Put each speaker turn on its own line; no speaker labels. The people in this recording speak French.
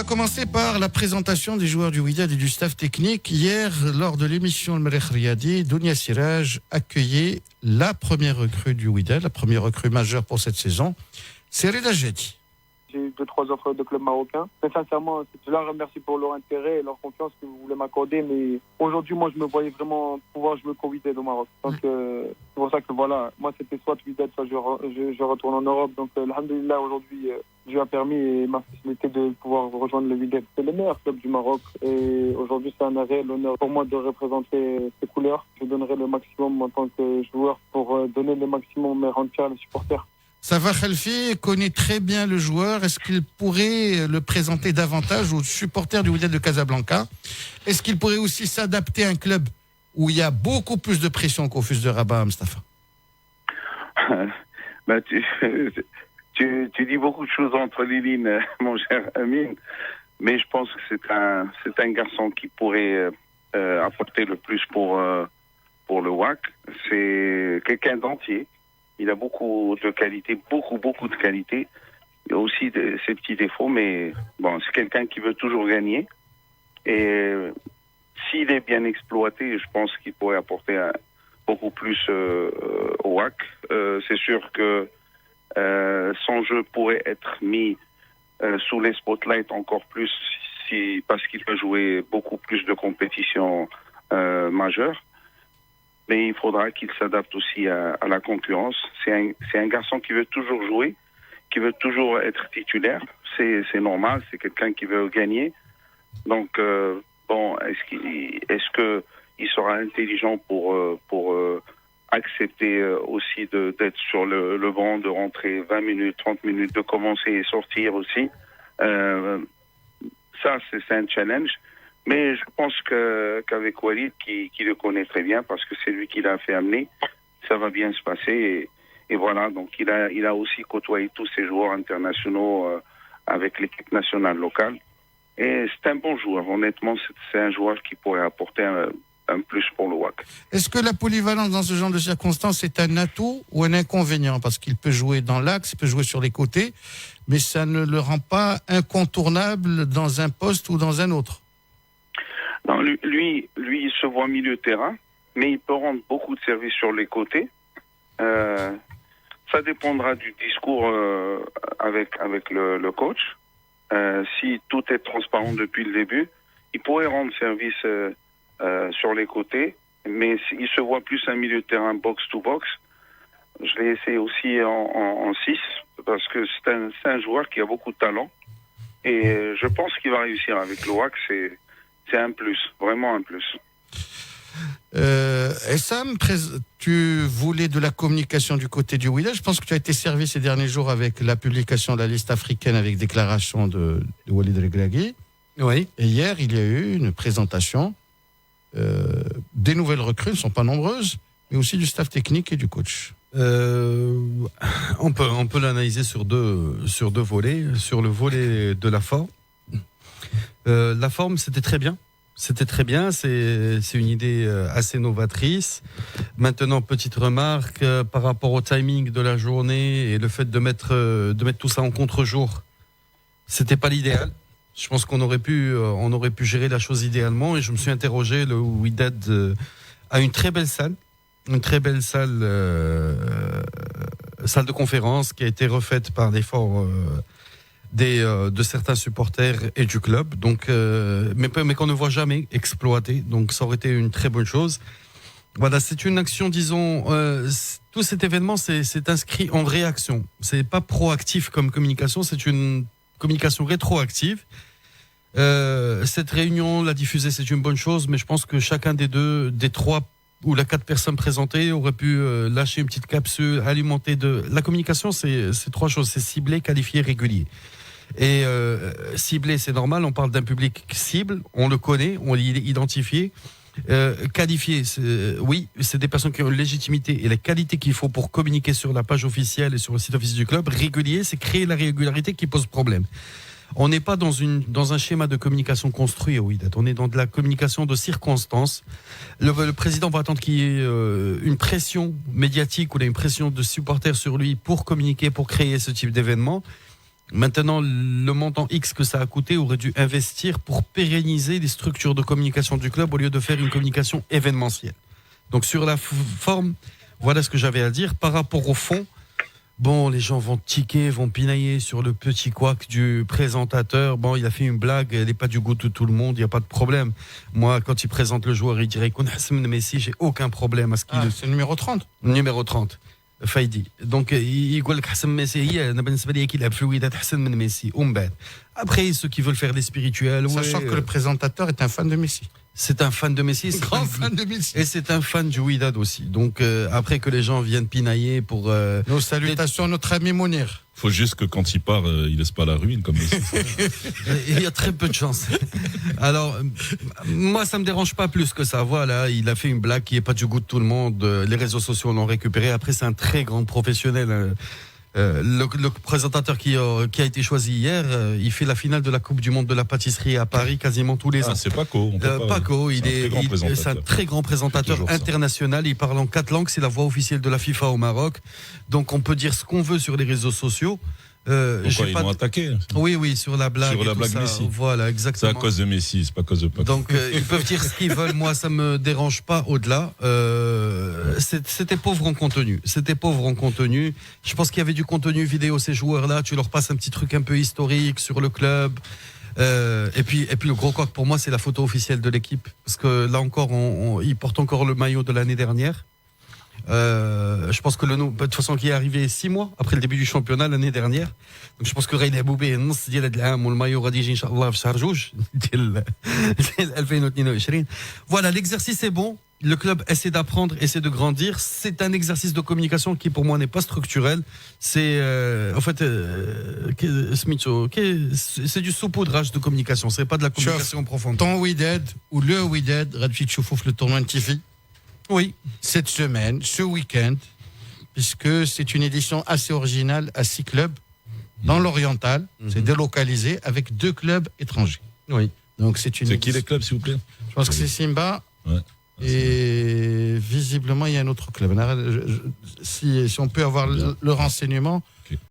va commencer par la présentation des joueurs du Wydad et du staff technique. Hier, lors de l'émission Le Merreikh Riyadi, Dounia Siraj accueillait la première recrue du Wydad, la première recrue majeure pour cette saison. C'est Reda Jedi.
J'ai eu 2-3 offres de clubs marocains. Mais sincèrement, je leur remercie pour leur intérêt et leur confiance que vous voulez m'accorder. Mais aujourd'hui, moi, je me voyais vraiment pouvoir jouer qu'au Wydad au Maroc. Donc, c'est pour ça que voilà, moi, c'était soit Wydad, soit je retourne en Europe. Donc, alhamdoulilah, aujourd'hui, Dieu a permis et m'a facilité de pouvoir rejoindre le Wydad. C'est le meilleur club du Maroc. Et aujourd'hui, c'est un réel honneur pour moi de représenter ces couleurs. Je donnerai le maximum en tant que joueur pour donner le maximum et rendre fiers les supporters.
Sava Khalfi connaît très bien le joueur. Est-ce qu'il pourrait le présenter davantage aux supporters du Wydad de Casablanca? Est-ce qu'il pourrait aussi s'adapter à un club où il y a beaucoup plus de pression qu'au Fus de Rabat, Mustafa?
Tu dis beaucoup de choses entre les lignes, mon cher Amine, mais je pense que c'est un garçon qui pourrait apporter le plus pour le WAC. C'est quelqu'un d'entier. Il a beaucoup de qualités, beaucoup de qualités. Il a aussi ses petits défauts, mais bon, c'est quelqu'un qui veut toujours gagner. Et s'il est bien exploité, je pense qu'il pourrait apporter beaucoup plus au WAC. C'est sûr que son jeu pourrait être mis sous les spotlights encore plus parce qu'il peut jouer beaucoup plus de compétitions majeures. Mais il faudra qu'il s'adapte aussi à la concurrence. C'est un garçon qui veut toujours jouer, qui veut toujours être titulaire. C'est normal, c'est quelqu'un qui veut gagner. Donc, est-ce qu'il sera intelligent pour accepter aussi d'être sur le banc, de rentrer 20 minutes, 30 minutes, de commencer et sortir aussi. Ça, c'est un challenge. Mais je pense qu'avec Walid, qui le connaît très bien, parce que c'est lui qui l'a fait amener, ça va bien se passer. Et voilà, donc il a aussi côtoyé tous ces joueurs internationaux avec l'équipe nationale locale. Et c'est un bon joueur. Honnêtement, c'est un joueur qui pourrait apporter un plus pour le WAC.
Est-ce que la polyvalence dans ce genre de circonstances est un atout ou un inconvénient? Parce qu'il peut jouer dans l'axe, il peut jouer sur les côtés, mais ça ne le rend pas incontournable dans un poste ou dans un autre.
Non, lui, il se voit milieu de terrain, mais il peut rendre beaucoup de services sur les côtés. Ça dépendra du discours avec le coach. Si tout est transparent depuis le début, il pourrait rendre service sur les côtés, mais il se voit plus un milieu de terrain box-to-box. Je l'ai essayé aussi en 6, parce que c'est un joueur qui a beaucoup de talent. Et je pense qu'il va réussir avec le WAC. C'est un plus, vraiment un plus.
Essam, tu voulais de la communication du côté du Wydad. Je pense que tu as été servi ces derniers jours avec la publication de la liste africaine avec déclaration de Walid Regragui.
Oui.
Et hier, il y a eu une présentation des nouvelles recrues, elles ne sont pas nombreuses, mais aussi du staff technique et du coach.
On peut l'analyser sur deux volets. Sur le volet de la forme. La forme, c'était très bien. C'est une idée assez novatrice. Maintenant, petite remarque par rapport au timing de la journée et le fait de mettre tout ça en contre-jour. C'était pas l'idéal. Je pense qu'on aurait pu gérer la chose idéalement. Et je me suis interrogé. Le Wydad a une très belle salle de conférence qui a été refaite par l'effort de certains supporters et du club, donc mais qu'on ne voit jamais exploiter, donc ça aurait été une très bonne chose. Voilà, c'est une action, disons, tout cet événement c'est inscrit en réaction. C'est pas proactif comme communication, c'est une communication rétroactive. Cette réunion, la diffuser, c'est une bonne chose, mais je pense que chacun des 3 ou les 4 personnes présentées aurait pu lâcher une petite capsule, alimenter la communication, c'est 3 choses, c'est ciblé, qualifié, régulier. Et ciblé, c'est normal, on parle d'un public cible, on le connaît, on l'est identifié. Qualifié, oui, c'est des personnes qui ont une légitimité et la qualité qu'il faut pour communiquer sur la page officielle et sur le site officiel du club. Régulier, c'est créer la régularité qui pose problème. On n'est pas dans un schéma de communication construit au Wydad. On est dans de la communication de circonstances. Le président va attendre qu'il y ait une pression médiatique ou une pression de supporters sur lui pour communiquer, pour créer ce type d'événement. Maintenant, le montant X que ça a coûté aurait dû investir pour pérenniser les structures de communication du club au lieu de faire une communication événementielle. Donc sur la forme, voilà ce que j'avais à dire. Par rapport au fond, bon, les gens vont tiquer, vont pinailler sur le petit couac du présentateur. Bon, il a fait une blague, elle n'est pas du goût de tout le monde, il n'y a pas de problème. Moi, quand il présente le joueur, il dirait qu'on a Messi, j'ai aucun problème à ce qu'il...
c'est le numéro 30.
Numéro 30. Faïdi. Donc, il dit que Hassan Messi, أنا بالنسبة لي qu'il a في الوداد أحسن من Messi. Après, ceux qui veulent faire des spirituels,
sachant que le présentateur est un fan de Messi.
C'est un fan de Messi,
Grand fan de Messi.
et c'est un fan du Wydad aussi. Donc, après que les gens viennent pinailler pour...
Nos salutations à notre ami Mounir.
Faut juste que quand il part, il laisse pas la ruine comme Messi.
Il y a très peu de chance. Alors, moi, ça me dérange pas plus que ça. Voilà, il a fait une blague qui est pas du goût de tout le monde. Les réseaux sociaux l'ont récupéré. Après, c'est un très grand professionnel. Le présentateur qui a été choisi hier, il fait la finale de la Coupe du Monde de la pâtisserie à Paris quasiment tous les ans.
C'est Paco.
Paco, c'est un très grand présentateur
Toujours
international. Il parle en 4 langues. C'est la voix officielle de la FIFA au Maroc. Donc on peut dire ce qu'on veut sur les réseaux sociaux.
Pourquoi ils m'ont attaqué?
Oui, sur la blague.
Sur la blague Messi.
Voilà,
C'est
exactement.
à cause de Messi, c'est pas à cause de Paco.
Donc ils peuvent dire ce qu'ils veulent. Moi, ça me dérange pas au-delà. C'était pauvre en contenu. Je pense qu'il y avait du contenu vidéo ces joueurs-là. Tu leur passes un petit truc un peu historique sur le club. Et puis le gros coq pour moi, c'est la photo officielle de l'équipe, parce que là encore, ils portent encore le maillot de l'année dernière. Je pense que de toute façon qui est arrivé 6 mois après le début du championnat l'année dernière. Donc je pense que Raïd Aboubé النص ديال هذا العام والمايو غادي يجي ان شاء الله في شهر جوج ديال 2022. Voilà, l'exercice est bon. Le club essaie d'apprendre, essaie de grandir. C'est un exercice de communication qui pour moi n'est pas structurel. C'est en fait c'est du saupoudrage de communication. C'est pas de la communication profonde.
Ton Wydad ou le Wydad غادي تشوفوا في le tournoi de TV.
Oui.
Cette semaine, ce week-end, puisque c'est une édition assez originale à 6 clubs dans l'oriental. C'est délocalisé avec 2 clubs étrangers.
Oui.
Donc c'est une.
C'est qui les clubs, s'il vous plaît?
Je pense que c'est Simba.
Ouais.
Et visiblement, il y a un autre club. Si on peut avoir le renseignement.